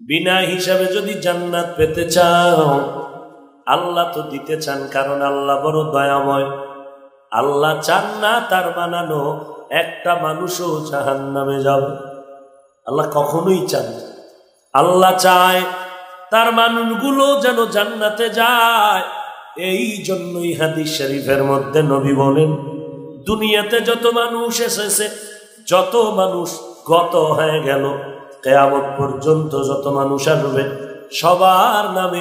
বিনা হিসাবে যদি জান্নাত পেতে চাও, আল্লাহ তো দিতে চান, কারণ আল্লাহ বড় দয়াময়। আল্লাহ চান না তার বানানো একটা মানুষও জাহান্নামে যাবে। আল্লাহ কখনোই চান না। আল্লাহ চায় তার মানুষগুলো যেন জান্নাতে যায়। এই জন্যই হাদিস শরীফের মধ্যে নবী বলেন, দুনিয়াতে যত মানুষ এসেছে, যত মানুষ গত হয়ে গেল, কিয়ামত পর্যন্ত যত মানুষ আসবে, সবার নামে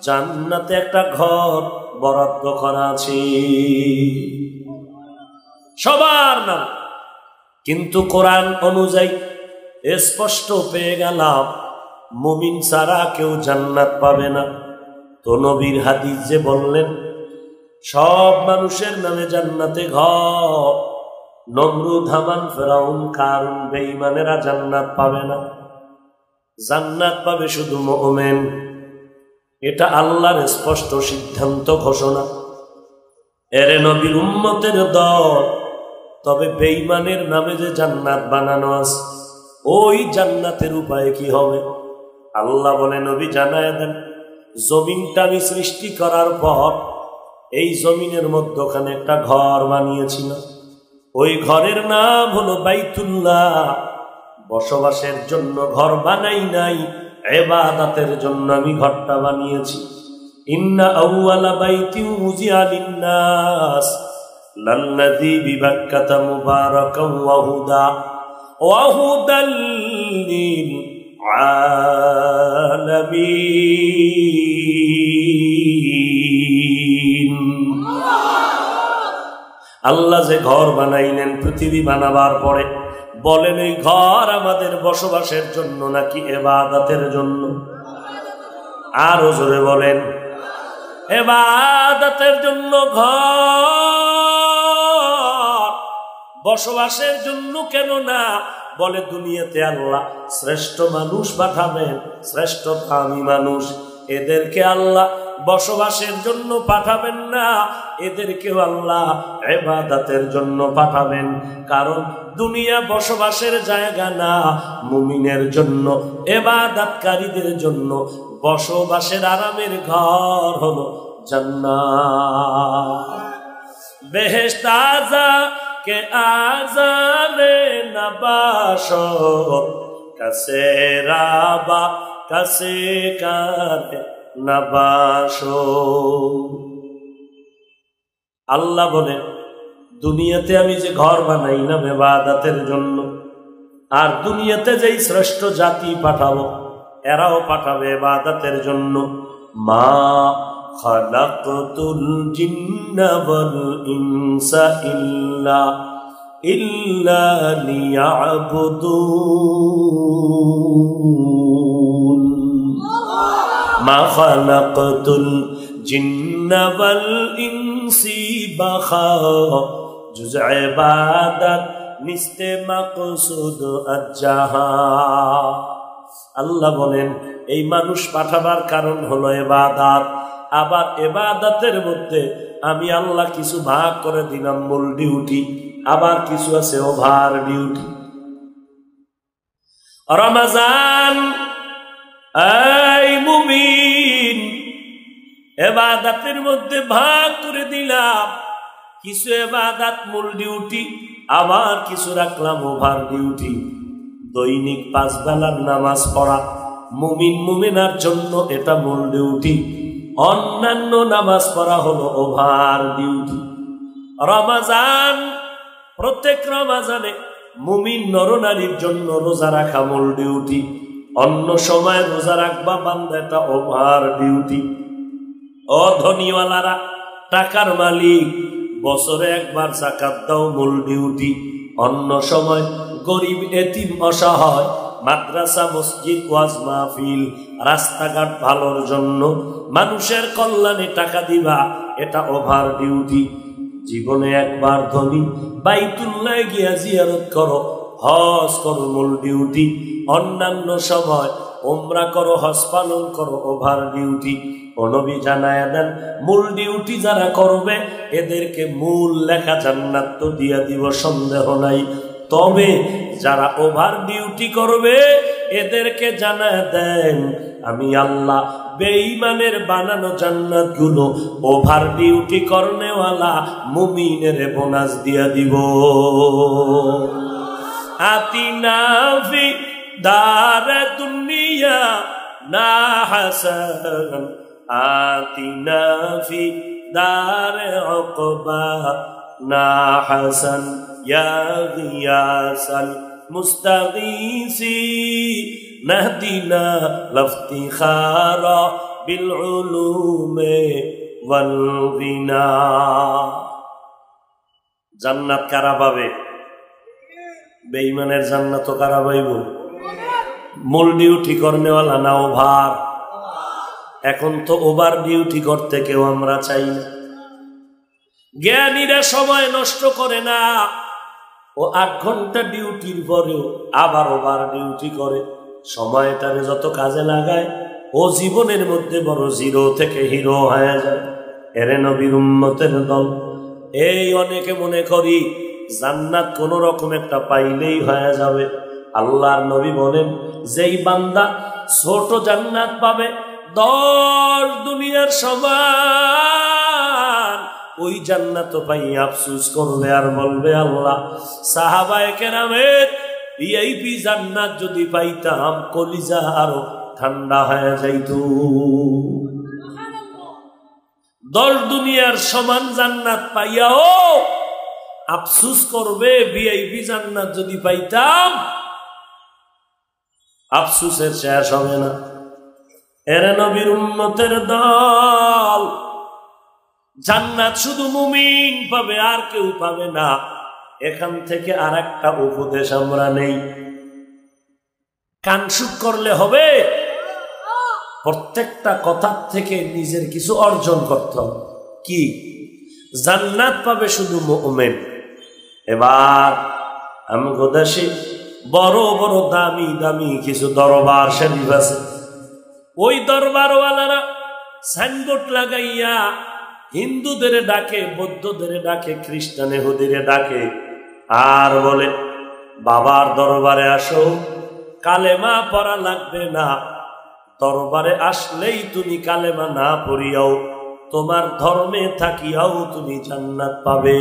জান্নাতে একটা ঘর বরাদ্দ করা আছে, সবার নাম। কিন্তু কোরআন অনুযায়ী স্পষ্ট পেয়ে গেলাম, মুমিন ছাড়া কেউ জান্নাত পাবে না। তো নবীর হাদিস যে বললেন সব মানুষের নামে জান্নাতে ঘর, নমরুদ, হামান, ফেরাউন, কারুন, বেঈমানেরা জান্নাত পাবে না। জান্নাত পাবে শুধু মুমিন। এটা আল্লাহর স্পষ্ট সিদ্ধান্ত, ঘোষণা। এরে নবীর উম্মতের দল, তবে বেঈমানের নামে যে জান্নাত বানানো আছে, ওই জান্নাতের উপায় কি হবে? আল্লাহ বলে, নবী জানায় দেন, জমিনটা আমি সৃষ্টি করার পর এই জমিনের মধ্যখানে একটা ঘর বানিয়েছিল। ওই ঘরের নাম হলো বাইতুল্লাহ। বসবাসের জন্য ঘর বানাই নাই, ইবাদতের জন্য আমি ঘরটা বানিয়েছি। ইন্না আউয়ালা বাইতিন উযিআ লিন-নাস লাল্লাযী বিবাক্কাতা মুবারাকান ওয়া হুদাল লিল আলামিন। আল্লাহ যে ঘর বানাইলেন পৃথিবী বানাবার পরে, বলেন এই ঘর আমাদের বসবাসের জন্য নাকি ইবাদতের জন্য? আরো জোরে বলেন, ইবাদতের জন্য ঘর, বসবাসের জন্য কেন না? বলে দুনিয়াতে আল্লাহ শ্রেষ্ঠ মানুষ পাঠাবেন, শ্রেষ্ঠ দামি মানুষ। এদেরকে আল্লাহ বসবাসের জন্য পাঠাবেন না, এদেরকেও আল্লাহ ইবাদতের জন্য পাঠাবেন। কারণ দুনিয়া বসবাসের জায়গা না, মুমিনের জন্য, ইবাদতকারীদের জন্য বসবাসের আরামের ঘর হলো জান্নাত। বেহেশত আযা কে আযাবে নবাশো, কাসে রাবা কাসে কারে নবাশো। আল্লাহ বলে, দুনিয়াতে আমি যে ঘর বানাইলাম ইবাদতের জন্য, আর দুনিয়াতে যেই শ্রেষ্ঠ জাতি পাঠাবো, এরাও পাঠাবে ইবাদতের জন্য। মা খালাকতুল জিন্না ওয়াল ইনসা ইল্লা লিয়াবুদুন। মা খালাকতুল জিন্না ওয়াল ইনসি বাখা, জুজ ইবাদত নিস্তে মাকসুদ আজ্জাহা। আল্লাহ বলেন, এই মানুষ পাঠাবার কারণ হলো ইবাদত। আবার ইবাদতের মধ্যে আমি আল্লাহ কিছু ভাগ করে দিলাম মূল ডিউটি, আবার কিছু আছে ওভার ডিউটি। রমজান, এই মুমিন, ইবাদতের মধ্যে ভাগ করে দিলাম। কিছু ইবাদত মূল ডিউটি, আবার কিছু রাখলাম ওভার ডিউটি। দৈনিক 5 বেলার নামাজ পড়া মুমিন মুমিনার জন্য এটা মূল ডিউটি, অন্যান্য নামাজ পড়া হলো ওভার ডিউটি। রমজান, প্রত্যেক রমজানে মুমিন নরনারীর জন্য রোজা রাখা মূল ডিউটি, অন্য সময় রোজা রাখবা বান্দা, এটা ওভার ডিউটি। ও ধনীওয়ালারা, টাকার মালিক, বছরে একবার যাকাত দাও মূল ডিউটি। অন্য সময় গরিব, এতিম, অসহায়, মাদ্রাসা, মসজিদ, ওয়াজ মাহফিল, রাস্তাঘাট ভালোর জন্য, মানুষের কল্যাণে টাকা দিবা, এটা ওভার ডিউটি। জীবনে একবার ধনী, বাইতুল্লাহ গিয়া জিয়ারত করো, হজ করো মূল ডিউটি। অন্যান্য সময় উমরা করো, হজ পালন করো, ওভার ডিউটি। ও নবী জানায়া দেন, মূল ডিউটি যারা করবে এদেরকে মূল লেখা জান্নাত তো দিয়া দিব, সন্দেহ নাই। তবে যারা ওভার ডিউটি করবে এদেরকে জানায় দেন আমি আল্লাহ বেঈমানের বানানো জান্নাতগুলো ওভার ডিউটি করনেওয়ালা মুমিনের বোনাস দিয়া দিব। আতিনা ফি দারে দুনিয়া না হাসান আতিনা ফি দারে উকবা না হাসান ইয়া গিয়াসাল মুস্তাগীসি নাহদিনা লাফতিখারা বিল উলুমে ওয়াল গিনা। জান্নাত কারা পাবে? বেঈমানের জান্নাত কারা পাইব? মূল ডিউটি করনেওয়ালা না ওভার? এখন তো ওভার ডিউটি করতে কেউ আমরা চাই না। জ্ঞানীরা সময় নষ্ট করে না, ও 8 ঘন্টা ডিউটির পরেও আবার ওভার ডিউটি করে। সময়টারে যত কাজে লাগায় ও জীবনের মধ্যে বড় জিরো থেকে হিরো হয়ে যায়। এরে নবীর উম্মতের দল, এই অনেকে মনে করি জান্নাত কোন রকম একটা পাইলেই হয়ে যাবে। আল্লাহর নবী বলেন যেই বান্দা ছোট জান্নাত পাবে 10 দুনিয়ার সমান, ওই জান্নাত পাই আফসোস করবে আর বলবে আল্লাহ সাহাবায়ে কেরামের ভিআইপি জান্নাত যদি পাইতাম কলিজা আরো ঠান্ডা হয়ে যাইত। 10 দুনিয়ার সমান জান্নাত পাইয়াও আফসোস করবে ভিআইপি জান্নাত যদি পাইতাম। আফসোসের শেষ হবে না। এরে নবীর উম্মতের দল, জান্নাত শুধু মুমিন পাবে আর কেউ পাবে না। এখান থেকে আর একটা উপদেশ আমরা নেই, কানসুক করলে হবে? প্রত্যেকটা কথার থেকে নিজের কিছু অর্জন করতে হবে। কি? জান্নাত পাবে শুধু মুমিন। এবার আমগো দেশে বড় বড় দামি দামি কিছু দরবার শরীফ আছে। ওই দরবারওয়ালারা সাইনবোর্ড লাগাইয়া হিন্দুদের ডাকে, বৌদ্ধদের ডাকে, খ্রিস্টান ইহুদিরে ডাকে, আর বলে বাবার দরবারে আসো, কালেমা পড়া লাগবে না, দরবারে আসলেই তুমি কালেমা না পড়িয়াও তোমার ধর্মে থাকিয়াও তুমি জান্নাত পাবে।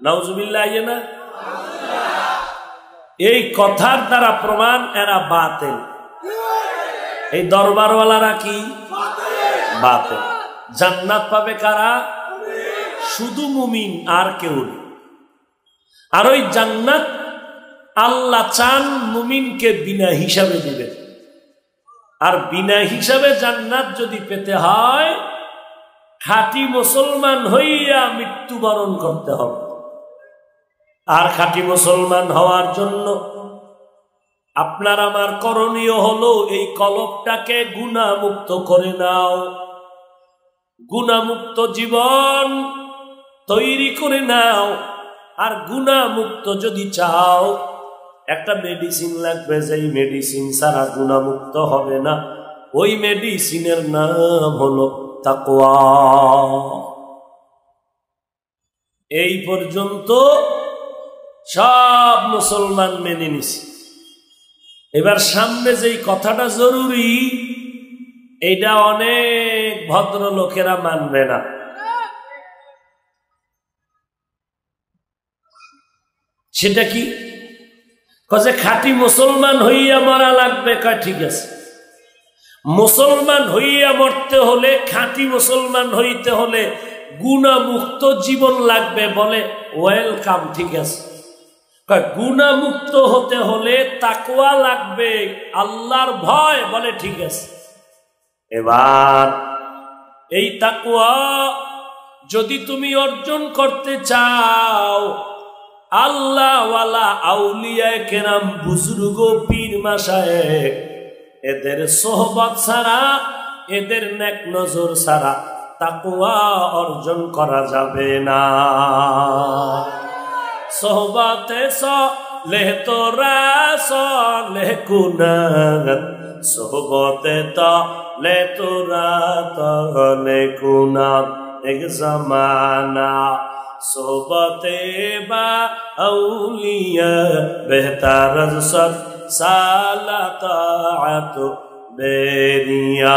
নাউজুবিল্লাহ। না, এই কথার দ্বারা প্রমাণ এরা বাতিল। এই দরবারওয়ালারা কি? বাতিল। জান্নাত পাবে কারা? শুধু মুমিন আর কেউ না। আর ওই জান্নাত আল্লাহ চান মুমিনকে বিনা হিসাবে দিবেন। আর বিনা হিসাবে জান্নাত যদি পেতে হয় খাঁটি মুসলমান হইয়া মৃত্যুবরণ করতে হবে। আর খাঁটি মুসলমান হওয়ার জন্য আপনার আমার করণীয় হলো এই কলবটাকে গুনাহমুক্ত করে নাও, গুনাহমুক্ত জীবন তৈরি করে নাও। আর গুনাহমুক্ত যদি চাও, একটা মেডিসিন লাগবে, যেই মেডিসিন ছাড়া গুনাহমুক্ত হবে না। ওই মেডিসিনের নাম হলো তাকওয়া। এই পর্যন্ত সব মুসলমান মেনে নিছে। এবার সামনে যেই কথাটা জরুরি, এইটা অনেক ভদ্রলোকেরা মানবে না। সেটা কি? কয়ে খাঁটি মুসলমান হইয়া মরা লাগবে। কয় ঠিক আছে, মুসলমান হইয়া মরতে হলে, খাঁটি মুসলমান হইতে হলে গুনাহমুক্ত জীবন লাগবে। বলে ওয়েলকাম, ঠিক আছে। গুনাহমুক্ত হতে হলে তাকওয়া লাগবে, আল্লাহর ভয়। বলে ঠিক আছে। এবার এই তাকওয়া যদি তুমি অর্জন করতে চাও, আল্লাহওয়ালা আউলিয়ায়ে কেরাম, বুজুর্গ, পীর মাশায়েখ, এদের সোহবত ছাড়া, এদের নেক নজর ছাড়া তাকওয়া অর্জন করা যাবে না। সোহবতে সলেহ তোরা সলেহ কুনাত, সোহবতে তলে তোরা তলে কুনাত। এক জামানা सोबते बा औलिया बेहतर सद साला ताअत बेरिया।